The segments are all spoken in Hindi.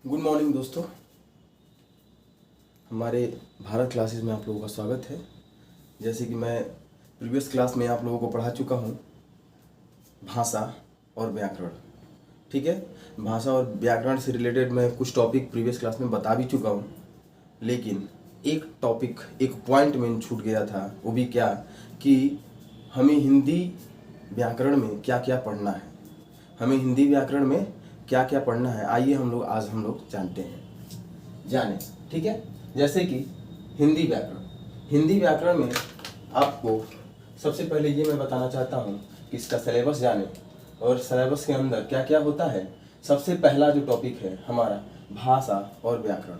गुड मॉर्निंग दोस्तों। हमारे भारत क्लासेस में आप लोगों का स्वागत है। जैसे कि मैं प्रीवियस क्लास में आप लोगों को पढ़ा चुका हूँ भाषा और व्याकरण। ठीक है, भाषा और व्याकरण से रिलेटेड मैं कुछ टॉपिक प्रीवियस क्लास में बता भी चुका हूँ, लेकिन एक टॉपिक एक पॉइंट में छूट गया था। वो भी क्या कि हमें हिंदी व्याकरण में क्या क्या पढ़ना है, हमें हिंदी व्याकरण में क्या क्या पढ़ना है। आइए आज हम लोग जानते हैं, जाने। ठीक है, जैसे कि हिंदी व्याकरण में आपको सबसे पहले ये मैं बताना चाहता हूँ कि इसका सिलेबस जाने और सिलेबस के अंदर क्या क्या होता है। सबसे पहला जो टॉपिक है हमारा भाषा और व्याकरण।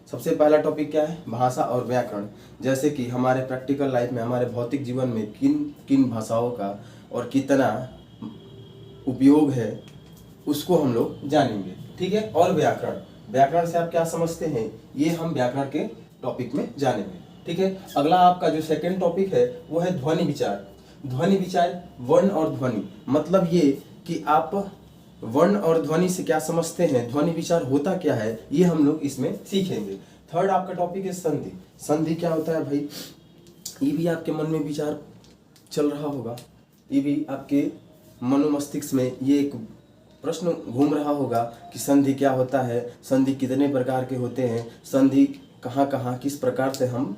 सबसे पहला टॉपिक क्या है? भाषा और व्याकरण। जैसे कि हमारे प्रैक्टिकल लाइफ में, हमारे भौतिक जीवन में किन किन भाषाओं का और कितना उपयोग है उसको हम लोग जानेंगे। ठीक है, और व्याकरण से आप क्या समझते हैं ये हम व्याकरण के टॉपिक में जानेंगे। ठीक है, अगला आपका जो सेकंड टॉपिक है वो है ध्वनि विचार। ध्वनि विचार, वर्ण और ध्वनि, मतलब ये कि आप वर्ण और ध्वनि से क्या समझते हैं, ध्वनि विचार होता क्या है, ये हम लोग इसमें सीखेंगे। थर्ड आपका टॉपिक है संधि। संधि क्या होता है भाई, ये भी आपके मन में विचार चल रहा होगा, ये भी आपके मनोमस्तिष्क में ये एक प्रश्न घूम रहा होगा कि संधि क्या होता है, संधि कितने प्रकार के होते हैं, संधि कहाँ कहाँ किस प्रकार से हम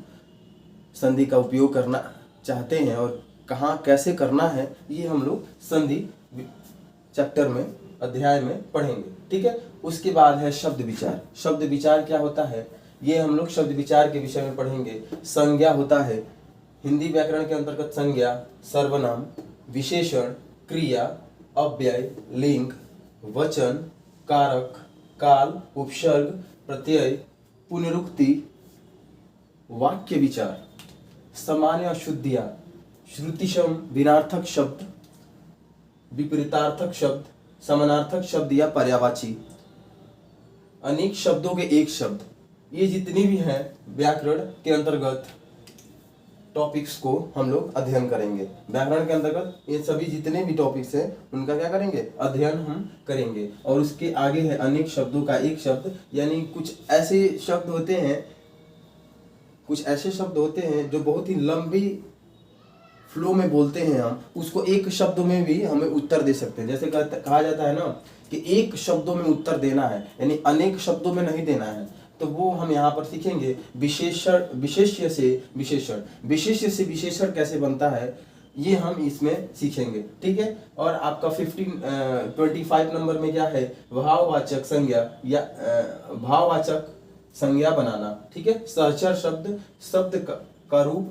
संधि का उपयोग करना चाहते हैं और कहाँ कैसे करना है, ये हम लोग संधि चैप्टर में अध्याय में पढ़ेंगे। ठीक है, उसके बाद है शब्द विचार। शब्द विचार क्या होता है, ये हम लोग शब्द विचार के विषय में पढ़ेंगे। संज्ञा होता है हिंदी व्याकरण के अंतर्गत, संज्ञा सर्वनाम, विशेषण, क्रिया, अव्यय, लिंग, वचन, कारक, काल, उपसर्ग, प्रत्यय, पुनरुक्ति, वाक्य विचार, सामान्य अशुद्धियां, श्रुतिशम, विनार्थक शब्द, विपरीतार्थक शब्द, समानार्थक शब्द या पर्यायवाची, अनेक शब्दों के एक शब्द, ये जितनी भी हैं व्याकरण के अंतर्गत टॉपिक्स को हम लोग अध्ययन करेंगे। व्याकरण के अंतर्गत ये सभी जितने भी टॉपिक्स हैं उनका क्या करेंगे, अध्ययन हम करेंगे। और उसके आगे है अनेक शब्दों का एक शब्द, यानी कुछ ऐसे शब्द होते हैं जो बहुत ही लंबी फ्लो में बोलते हैं, हम उसको एक शब्द में भी हमें उत्तर दे सकते हैं। जैसे कहा जाता है ना कि एक शब्दों में उत्तर देना है, यानी अनेक शब्दों में नहीं देना है, तो वो हम यहाँ पर सीखेंगे। विशेष्य से विशेषण कैसे बनता है ये हम इसमें सीखेंगे। ठीक है, और आपका 25 नंबर में क्या है, भाववाचक संज्ञा या भाववाचक संज्ञा बनाना। ठीक है, सहचर शब्द का रूप,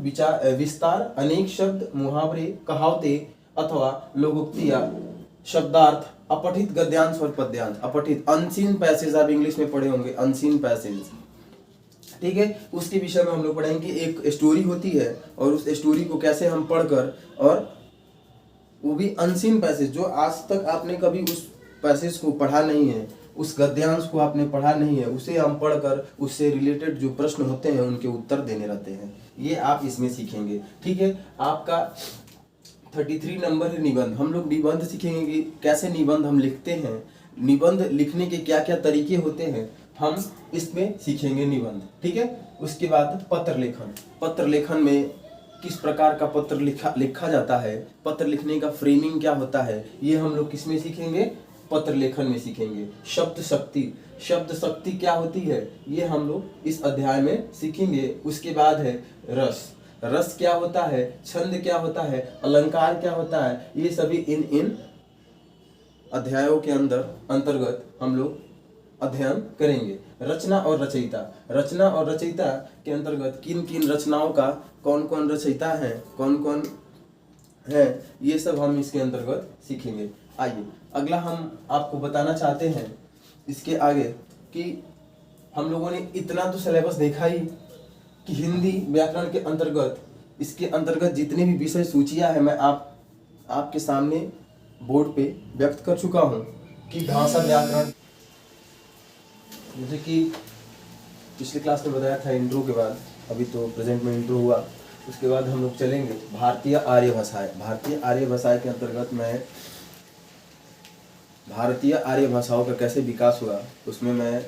विस्तार, अनेक शब्द, मुहावरे, कहावतें अथवा लोकोक्तियां, शब्दार्थ, अपठित गद्यांश और पद्यांश। अपठित अनसीन पैसेज आप इंग्लिश में पढ़े होंगे, अनसीन पैसेज। ठीक है, उसके विषय में हम लोग पढ़ेंगे। एक स्टोरी होती है और उस स्टोरी को कैसे हम पढ़कर, और वो भी अनसीन पैसेज, जो आज तक आपने कभी उस पैसेज को पढ़ा नहीं है, उस गद्यांश को आपने पढ़ा नहीं है, उसे हम पढ़कर उससे रिलेटेड जो प्रश्न होते हैं उनके उत्तर देने रहते हैं, ये आप इसमें सीखेंगे। ठीक है, आपका 33 नंबर है निबंध। हम लोग निबंध सीखेंगे कि कैसे निबंध हम लिखते हैं, निबंध लिखने के क्या क्या तरीके होते हैं, हम इसमें सीखेंगे निबंध। ठीक है, उसके बाद पत्र लेखन में किस प्रकार का पत्र लिखा जाता है, पत्र लिखने का फ्रेमिंग क्या होता है, ये हम लोग किसमें सीखेंगे, पत्र लेखन में सीखेंगे। शब्द शक्ति क्या होती है, ये हम लोग इस अध्याय में सीखेंगे। उसके बाद है रस क्या होता है, छंद क्या होता है, अलंकार क्या होता है, ये सभी इन अध्यायों के अंतर्गत हम लोग अध्ययन करेंगे। रचना और रचयिता के अंतर्गत किन किन रचनाओं का कौन कौन रचयिता है, कौन कौन है, ये सब हम इसके अंतर्गत सीखेंगे। आइए अगला हम आपको बताना चाहते हैं इसके आगे कि हम लोगों ने इतना तो सिलेबस देखा ही कि हिंदी व्याकरण के अंतर्गत, इसके अंतर्गत जितने भी विषय सूचियां हैं मैं आपके सामने बोर्ड पे व्यक्त कर चुका हूं कि भाषा व्याकरण, जैसे कि पिछले क्लास में बताया था इंट्रो के बाद, अभी तो प्रेजेंट में इंट्रो हुआ, उसके बाद हम लोग चलेंगे भारतीय आर्य भाषाएं के अंतर्गत मैं भारतीय आर्य भाषाओं का कैसे विकास हुआ उसमें मैं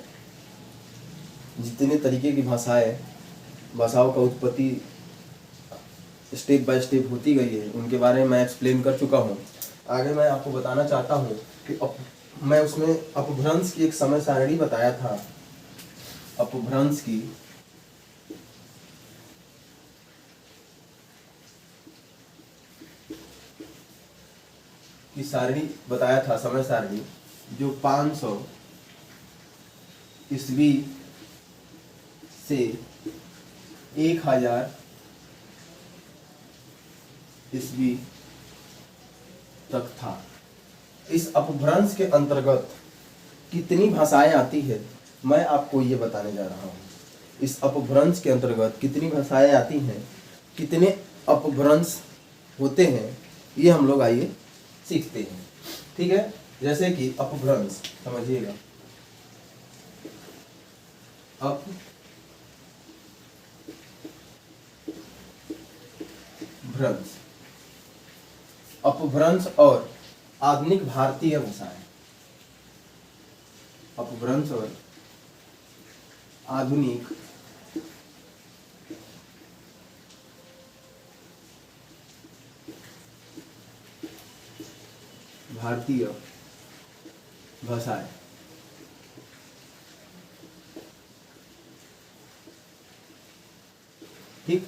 जितने तरीके की भाषाओं का उत्पत्ति स्टेप बाय स्टेप होती गई है, उनके बारे में मैं एक्सप्लेन कर चुका हूँ। आगे मैं आपको बताना चाहता हूँ कि मैं उसमें अपभ्रंश की एक समय सारणी बताया था। अपभ्रंश की सारणी बताया था, समय सारणी, जो 500 ईस्वी से 1000 ईस्वी तक था। इस अपभ्रंश के अंतर्गत कितनी भाषाएं आती है, मैं आपको ये बताने जा रहा हूँ। इस अपभ्रंश के अंतर्गत कितनी भाषाएं आती हैं, कितने अपभ्रंश होते हैं, ये हम लोग आइए सीखते हैं। ठीक है, जैसे कि अपभ्रंश समझिएगा। अपभ्रंश और आधुनिक भारतीय भाषाएं। अपभ्रंश और आधुनिक भारतीय भाषाएं। ठीक,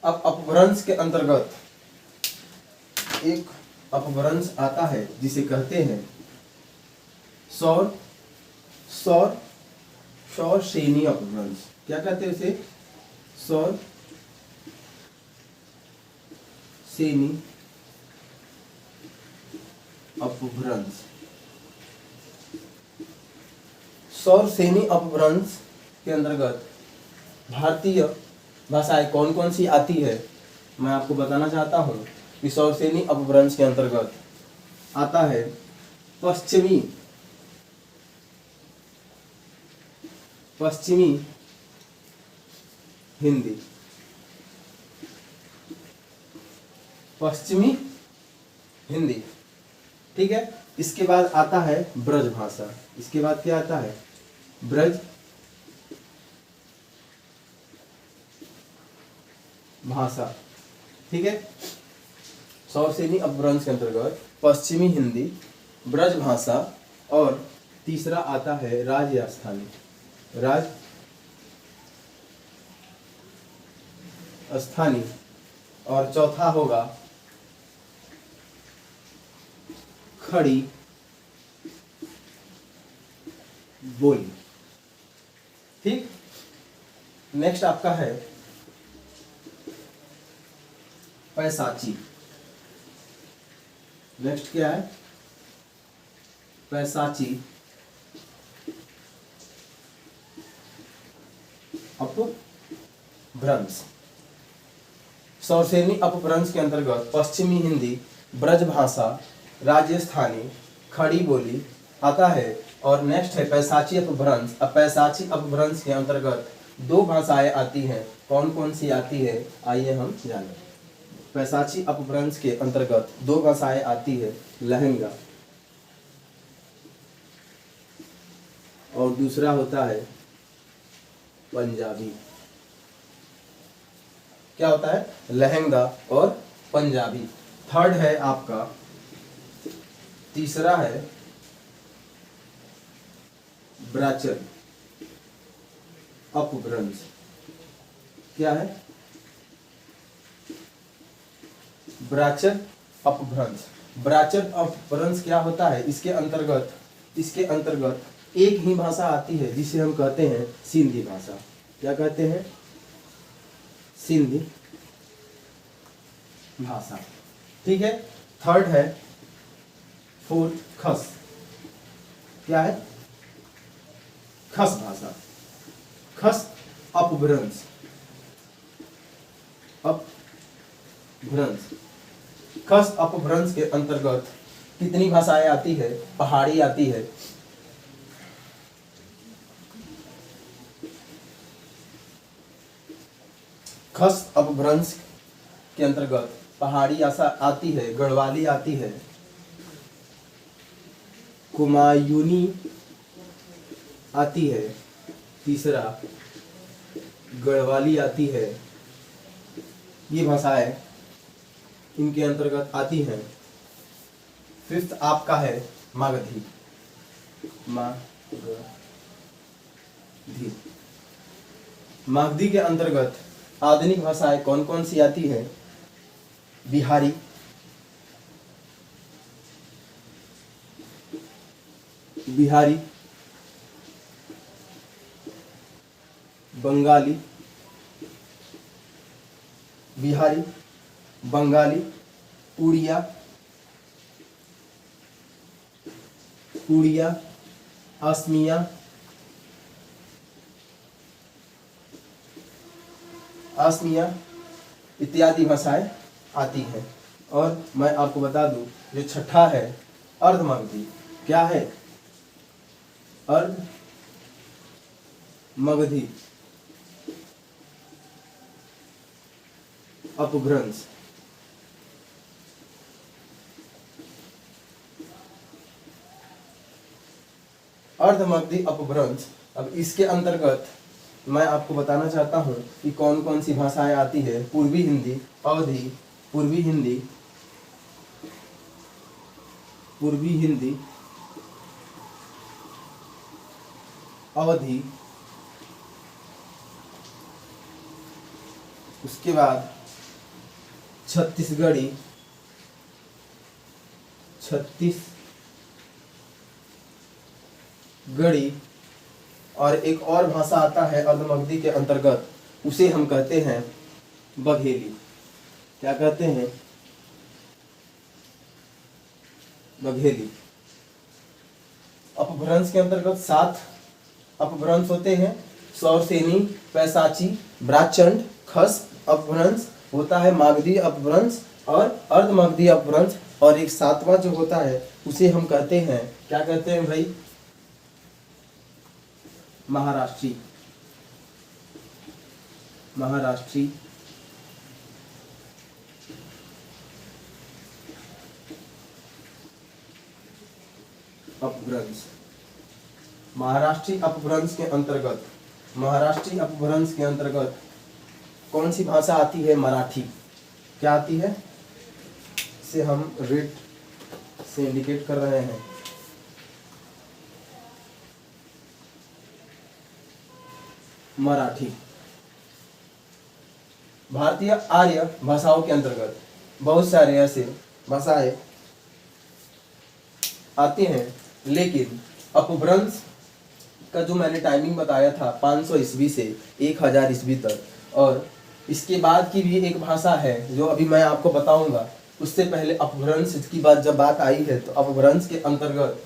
अब अपभ्रंश के अंतर्गत एक अपभ्रंश आता है जिसे कहते हैं सौर सेनी अपभ्रंश। क्या कहते हैं उसे? सौर सेनी अपभ्रंश। सौर सेनी अपभ्रंश के अंतर्गत भारतीय भाषाएं कौन कौन सी आती है, मैं आपको बताना चाहता हूं कि सौर सेनी अपभ्रंश के अंतर्गत आता है पश्चिमी हिंदी। पश्चिमी हिंदी, ठीक है। इसके बाद आता है ब्रज भाषा। इसके बाद क्या आता है? ब्रज भाषा, ठीक है। सौर सेनी अपभ्रंश के अंतर्गत पश्चिमी हिंदी, ब्रज भाषा, और तीसरा आता है राजस्थानी। और चौथा होगा खड़ी बोली। ठीक, नेक्स्ट आपका है पैसाची। नेक्स्ट क्या है? पैसाची अपभ्रंश। सौर सेनी अपभ्रंश के अंतर्गत पश्चिमी हिंदी, ब्रज भाषा, राजस्थानी, खड़ी बोली आता है। और नेक्स्ट है पैसाची अपभ्रंश। अब पैसाची अपभ्रंश के अंतर्गत दो भाषाएं आती हैं। कौन कौन सी आती है, आइए हम जानें। पैसाची अपभ्रंश के अंतर्गत दो भाषाएं आती है, लहंगा और दूसरा होता है पंजाबी। क्या होता है? लहंगा और पंजाबी। थर्ड है आपका, तीसरा है ब्राचर अपभ्रंश। क्या है? ब्राचर अपभ्रंश। ब्राचर अपभ्रंश क्या होता है? इसके अंतर्गत एक ही भाषा आती है जिसे हम कहते हैं सिंधी भाषा। क्या कहते हैं? सिंधी भाषा, ठीक है। थर्ड है, फोर्थ खस। क्या है? खस भाषा। खस अपभ्रंश। खस अपभ्रंश के अंतर्गत कितनी भाषाएं आती है? पहाड़ी आती है, खस अपभ्रंश के अंतर्गत पहाड़ी आती है, गढ़वाली आती है, कुमायूनी आती है, तीसरा गढ़वाली आती है, ये भाषाएं इनके अंतर्गत आती हैं। फिफ्थ आपका है मागधी। मागधी, मागधी के अंतर्गत आधुनिक भाषाएं कौन कौन सी आती है? बिहारी, बिहारी, बंगाली, बिहारी, बंगाली, उड़िया, उड़िया, असमिया, असमिया इत्यादि भाषाएं आती हैं। और मैं आपको बता दूं, जो छठा है अर्धमगधी। क्या है? अर्ध मगधी अपभ्रंश। अर्धमगधी अपभ्रंश। अब इसके अंतर्गत मैं आपको बताना चाहता हूं कि कौन कौन सी भाषाएं आती है। पूर्वी हिंदी, अवधी, पूर्वी हिंदी, पूर्वी हिंदी, अवधी, उसके बाद छत्तीसगढ़ी, छत्तीसगढ़ी, और एक और भाषा आता है अर्धमगधी के अंतर्गत, उसे हम कहते हैं बघेली। क्या कहते हैं? बघेली। अपभ्रंश के अंतर्गत 7 अपभ्रंश होते हैं। सौरसेनी, पैसाची, ब्राचंड, खस अपभ्रंश होता है, मागधी अपभ्रंश और अर्धमगधी अपभ्रंश। और एक 7वां जो होता है उसे हम कहते हैं, क्या कहते हैं भाई? महाराष्ट्री। महाराष्ट्री अपभ्रंश। महाराष्ट्री अपभ्रंश के अंतर्गत, महाराष्ट्री अपभ्रंश के अंतर्गत कौन सी भाषा आती है? मराठी। क्या आती है? इसे हम रेड से इंडिकेट कर रहे हैं। मराठी। भारतीय आर्य भाषाओं के अंतर्गत बहुत सारे ऐसे भाषाएं आती हैं, लेकिन अपभ्रंश का जो मैंने टाइमिंग बताया था 500 ईस्वी से 1000 ईस्वी तक, और इसके बाद की भी एक भाषा है जो अभी मैं आपको बताऊंगा। उससे पहले अपभ्रंश की बात जब बात आई है तो अपभ्रंश के अंतर्गत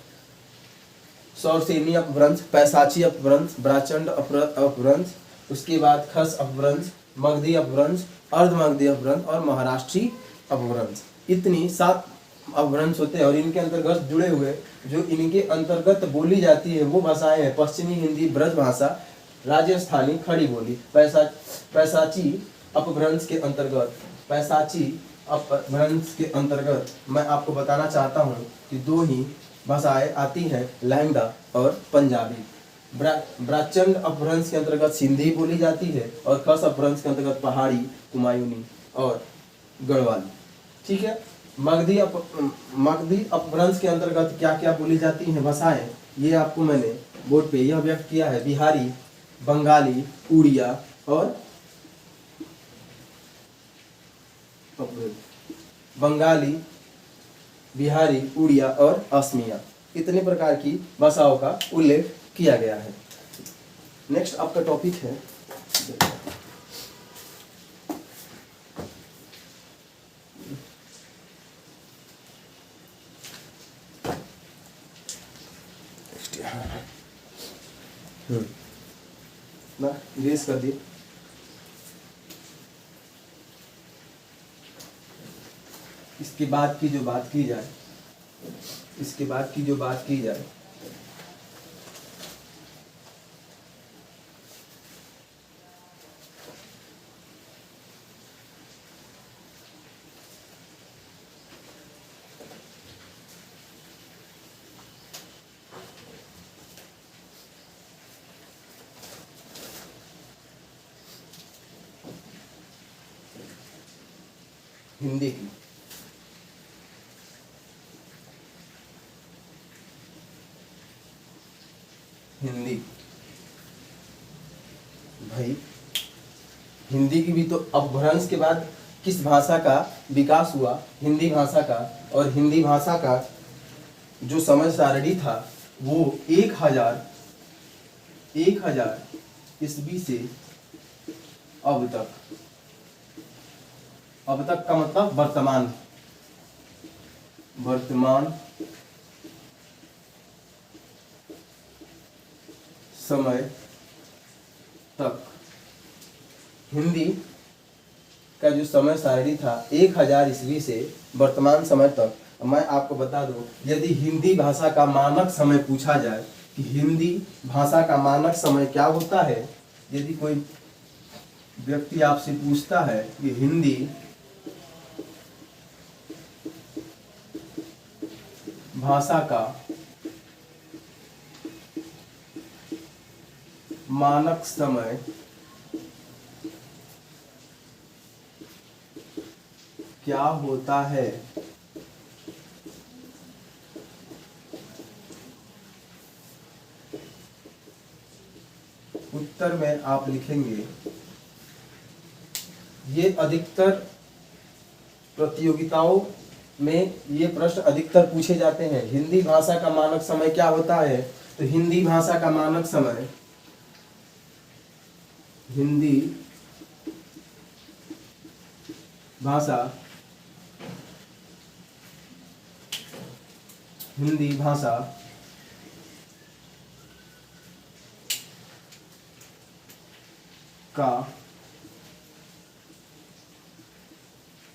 सौरसेनी अपभ्रंश, पैसाची अपभ्रंश, ब्राचंड अपभ्रंश, उसके बाद खस अपभ्रंश, मगधी अपभ्रंश, अर्धमगधी अपभ्रंश और महाराष्ट्री अपभ्रंश। इतनी 7 अपभ्रंश होते हैं। और इनके अंतर्गत जुड़े हुए जो इनके अंतर्गत बोली जाती है वो भाषाएं हैं पश्चिमी हिंदी, ब्रज भाषा, राजस्थानी खड़ी बोली। पैसाची अपभ्रंश के अंतर्गत, पैसाची अपभ्रंश के अंतर्गत मैं आपको बताना चाहता हूँ कि 2 ही भाषाएं आती हैं, लैंगडा और पंजाबी। ब्राचंड अपभ्रंश के अंतर्गत सिंधी बोली जाती है और खस अपभ्रंश के अंतर्गत पहाड़ी, कुमायूनी और गढ़वाली। ठीक है। मगधी अपभ्रंश के अंतर्गत क्या क्या बोली जाती हैं भाषाएं, ये आपको मैंने बोर्ड पे यह व्यक्त किया है। बिहारी, बंगाली, उड़िया और बंगाली, बिहारी, उड़िया और असमिया, इतने प्रकार की भाषाओं का उल्लेख किया गया है। नेक्स्ट आपका टॉपिक है ना, इरेज कर दिए। इसके बाद की जो बात की जाए, इसके बाद की जो बात की जाए, हिंदी की। हिंदी भाई, हिंदी की भी तो अपभ्रंश के बाद किस भाषा का विकास हुआ? हिंदी भाषा का। और हिंदी भाषा का जो समय सारणी था वो 1000 ईस्वी से अब तक का मतलब वर्तमान समय तक हिंदी का जो समय सारणी था 1000 ईस्वी से वर्तमान समय तक। मैं आपको बता दूं, यदि हिंदी भाषा का मानक समय पूछा जाए कि हिंदी भाषा का मानक समय क्या होता है, यदि कोई व्यक्ति आपसे पूछता है कि हिंदी भाषा का मानक समय क्या होता है, उत्तर में आप लिखेंगे, ये अधिकतर प्रतियोगिताओं में ये प्रश्न अधिकतर पूछे जाते हैं। हिंदी भाषा का मानक समय क्या होता है? तो हिंदी भाषा का मानक समय, हिंदी भाषा का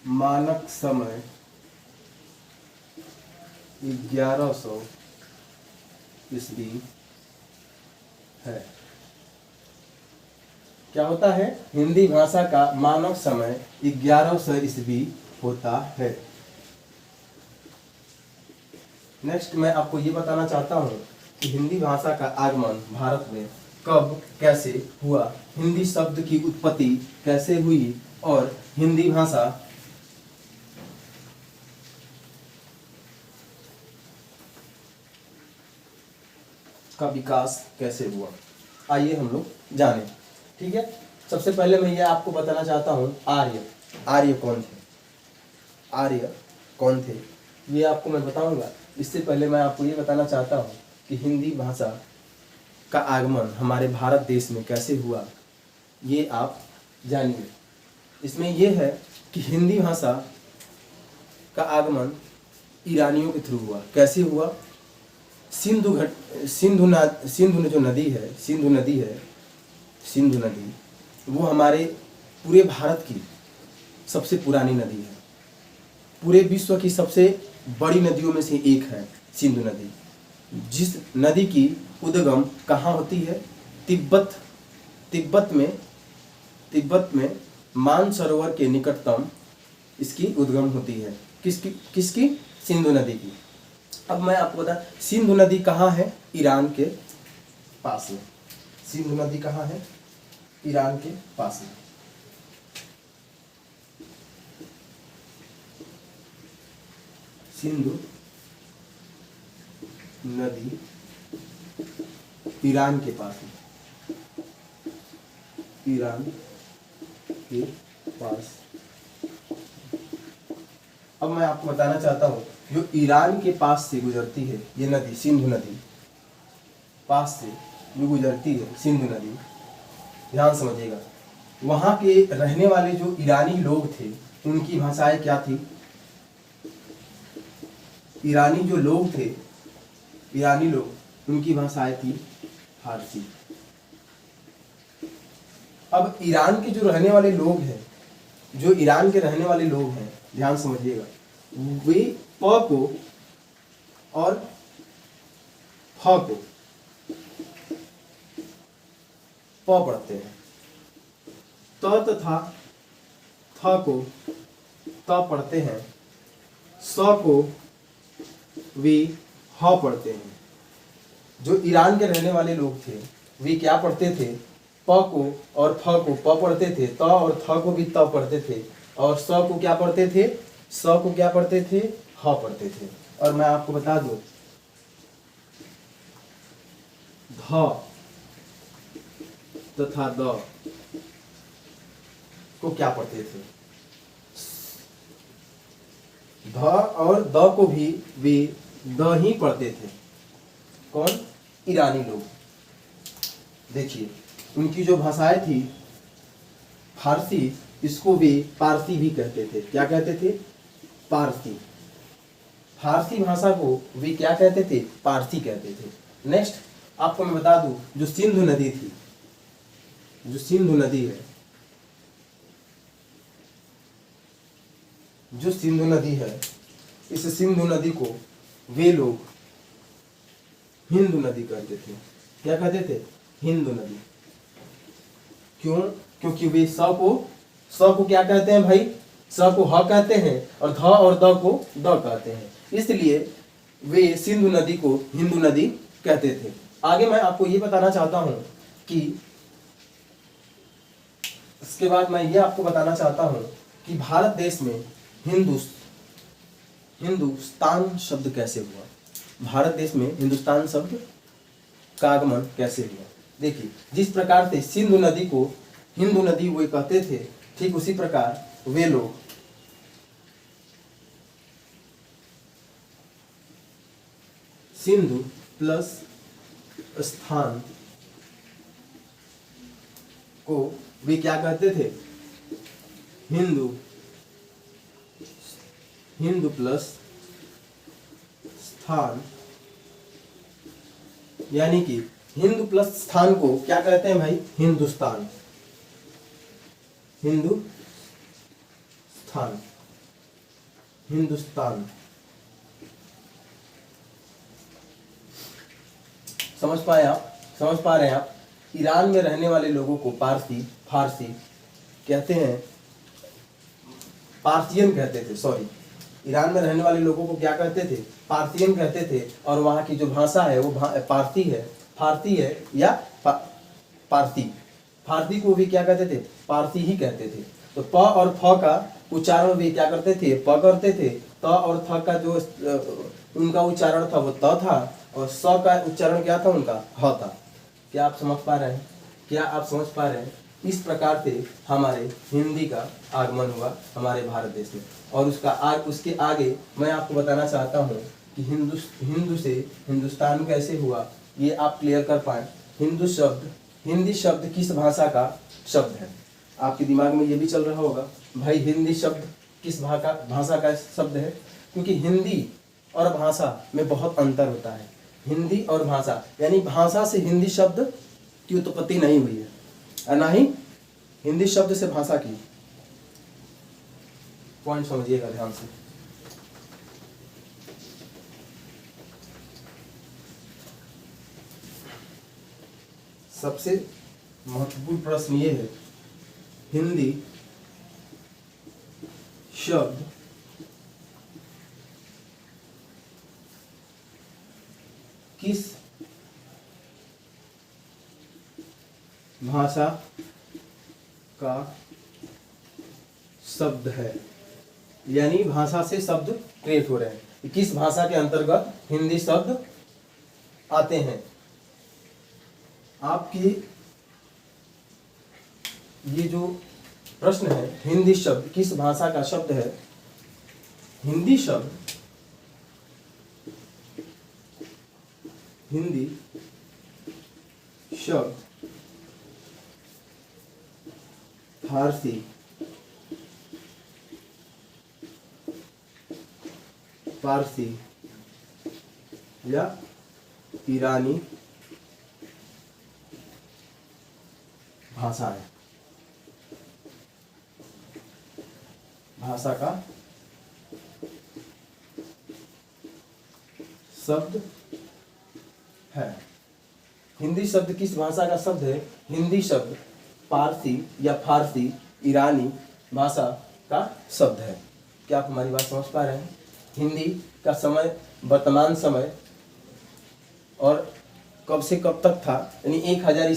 मानक समय 1100 ईस्वी है। क्या होता है? हिंदी भाषा का मानक समय 1100 ईस्वी होता है। नेक्स्ट मैं आपको ये बताना चाहता हूँ कि हिंदी भाषा का आगमन भारत में कब कैसे हुआ, हिंदी शब्द की उत्पत्ति कैसे हुई और हिंदी भाषा का विकास कैसे हुआ, आइए हम लोग जानें। ठीक है, सबसे पहले मैं ये आपको बताना चाहता हूँ आर्य कौन थे ये आपको मैं बताऊंगा। इससे पहले मैं आपको ये बताना चाहता हूँ कि हिंदी भाषा का आगमन हमारे भारत देश में कैसे हुआ, ये आप जानिए। इसमें यह है कि हिंदी भाषा का आगमन ईरानियों के थ्रू हुआ। कैसे हुआ? सिंधु नदी वो हमारे पूरे भारत की सबसे पुरानी नदी है। पूरे विश्व की सबसे बड़ी नदियों में से एक है सिंधु नदी। जिस नदी की उद्गम कहाँ होती है? तिब्बत में मानसरोवर के निकटतम इसकी उद्गम होती है। किसकी? सिंधु नदी की। अब मैं आपको बता, सिंधु नदी कहाँ है? ईरान के पास में। सिंधु नदी कहाँ है? ईरान के पास में। सिंधु नदी ईरान के पास में। ईरान के पास। अब मैं आपको बताना चाहता हूँ, जो ईरान के पास से गुजरती है ये नदी, सिंधु नदी पास से जो गुजरती है सिंधु नदी, ध्यान समझिएगा। वहाँ के रहने वाले जो ईरानी लोग थे उनकी भाषाएं क्या थी? ईरानी लोग उनकी भाषाएं थी फारसी। अब ईरान के जो रहने वाले लोग हैं, ध्यान समझिएगा, वे प को और फ को प पढ़ते हैं, त तथा थ को त पढ़ते हैं, स को वे ह पढ़ते हैं। जो ईरान के रहने वाले लोग थे वे क्या पढ़ते थे? प को और फ को प पढ़ते थे, त और थ को भी त पढ़ते थे और स को क्या पढ़ते थे, स को क्या पढ़ते थे, ह पढ़ते थे। और मैं आपको बता दूं ध तथा द को क्या पढ़ते थे, ध और द को भी वे द ही पढ़ते थे। कौन, ईरानी लोग। देखिए उनकी जो भाषाएं थी फारसी, इसको वे पारसी भी कहते थे। क्या कहते थे, पारसी। फारसी भाषा को वे क्या कहते थे, पारसी कहते थे। नेक्स्ट आपको मैं बता दूं, जो सिंधु नदी थी, जो सिंधु नदी है, जो सिंधु नदी है, इस सिंधु नदी को वे लोग हिंदू नदी कहते थे। क्या कहते थे, हिंदू नदी। क्यों, क्योंकि वे स को क्या कहते हैं भाई, स को ह कहते हैं और ध और द को द कहते हैं, इसलिए वे सिंधु नदी को हिंदू नदी कहते थे। आगे मैं आपको ये बताना चाहता हूं कि इसके बाद मैं ये आपको बताना चाहता हूं कि भारत देश में हिंदुस्तान शब्द कैसे हुआ। भारत देश में हिंदुस्तान शब्द का आगमन कैसे हुआ। देखिए जिस प्रकार से सिंधु नदी को हिंदू नदी वे कहते थे, ठीक उसी प्रकार वे लोग सिंधु प्लस स्थान को वे क्या कहते थे, हिंदू प्लस स्थान, यानी कि हिंदू प्लस स्थान को क्या कहते हैं भाई, हिंदुस्तान। हिंदुस्तान समझ पाए आप, समझ पा रहे हैं आप। ईरान में रहने वाले लोगों को फारसी कहते हैं, पार्सियन कहते थे, सॉरी, ईरान में रहने वाले लोगों को क्या कहते थे, पार्सियन कहते थे। और वहाँ की जो भाषा है वो फारसी है या फारसी को भी क्या कहते थे, पारसी ही कहते थे। तो प और फ का उच्चारण भी क्या करते थे, प करते थे। त और थ का जो उनका उच्चारण था वो त था, और स का उच्चारण क्या था उनका, ह था। क्या आप समझ पा रहे हैं, क्या आप समझ पा रहे हैं। इस प्रकार से हमारे हिंदी का आगमन हुआ हमारे भारत देश में। और उसके आगे मैं आपको बताना चाहता हूँ कि हिंदू से हिंदुस्तान कैसे हुआ, ये आप क्लियर कर पाए। हिंदी शब्द किस भाषा का शब्द है, आपके दिमाग में ये भी चल रहा होगा भाई हिंदी शब्द किस भाषा का शब्द है, क्योंकि हिंदी और भाषा में बहुत अंतर होता है। हिंदी और भाषा, यानी भाषा से हिंदी शब्द की उत्पत्ति नहीं हुई है, और ना ही हिंदी शब्द से भाषा की। पॉइंट समझिएगा ध्यान से। सबसे महत्वपूर्ण प्रश्न ये है, हिंदी शब्द किस भाषा का शब्द है, यानी भाषा से शब्द क्रिएट हो रहे हैं, किस भाषा के अंतर्गत हिंदी शब्द आते हैं। आपकी ये जो प्रश्न है, हिंदी शब्द किस भाषा का शब्द है, हिंदी शब्द फारसी, पारसी या ईरानी भाषा है, भाषा का शब्द है। हिंदी शब्द किस भाषा का शब्द है, हिंदी शब्द पारसी या फारसी ईरानी भाषा का शब्द है। क्या आप हमारी बात समझ पा रहे हैं। हिंदी का समय, वर्तमान समय और कब से कब तक था, यानी 1000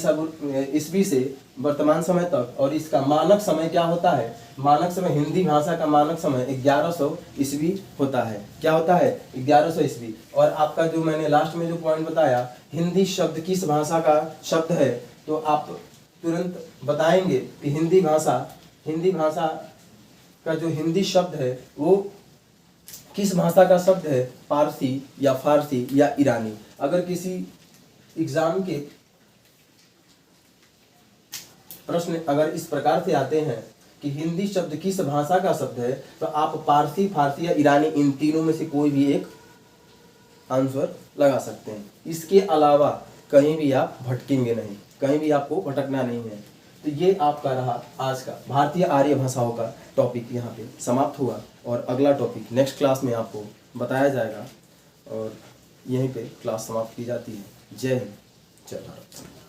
ईस्वी से वर्तमान समय तक। और इसका मानक समय क्या होता है, मानक समय, हिंदी भाषा का मानक समय 1100 ईस्वी होता है। क्या होता है, 1100 ईस्वी। और आपका जो मैंने लास्ट में जो पॉइंट बताया, हिंदी शब्द किस भाषा का शब्द है, तो आप तुरंत बताएंगे कि हिंदी भाषा का जो हिंदी शब्द है वो किस भाषा का शब्द है, पारसी या फारसी या ईरानी। अगर किसी एग्जाम के प्रश्न अगर इस प्रकार से आते हैं कि हिंदी शब्द किस भाषा का शब्द है, तो आप पारसी, फारसी या ईरानी इन तीनों में से कोई भी एक आंसर लगा सकते हैं। इसके अलावा कहीं भी आप भटकेंगे नहीं, कहीं भी आपको भटकना नहीं है। तो ये आपका रहा आज का भारतीय आर्य भाषाओं का टॉपिक, यहाँ पे समाप्त हुआ। और अगला टॉपिक नेक्स्ट क्लास में आपको बताया जाएगा और यहीं पे क्लास समाप्त की जाती है। जय हिंद, जय भारत।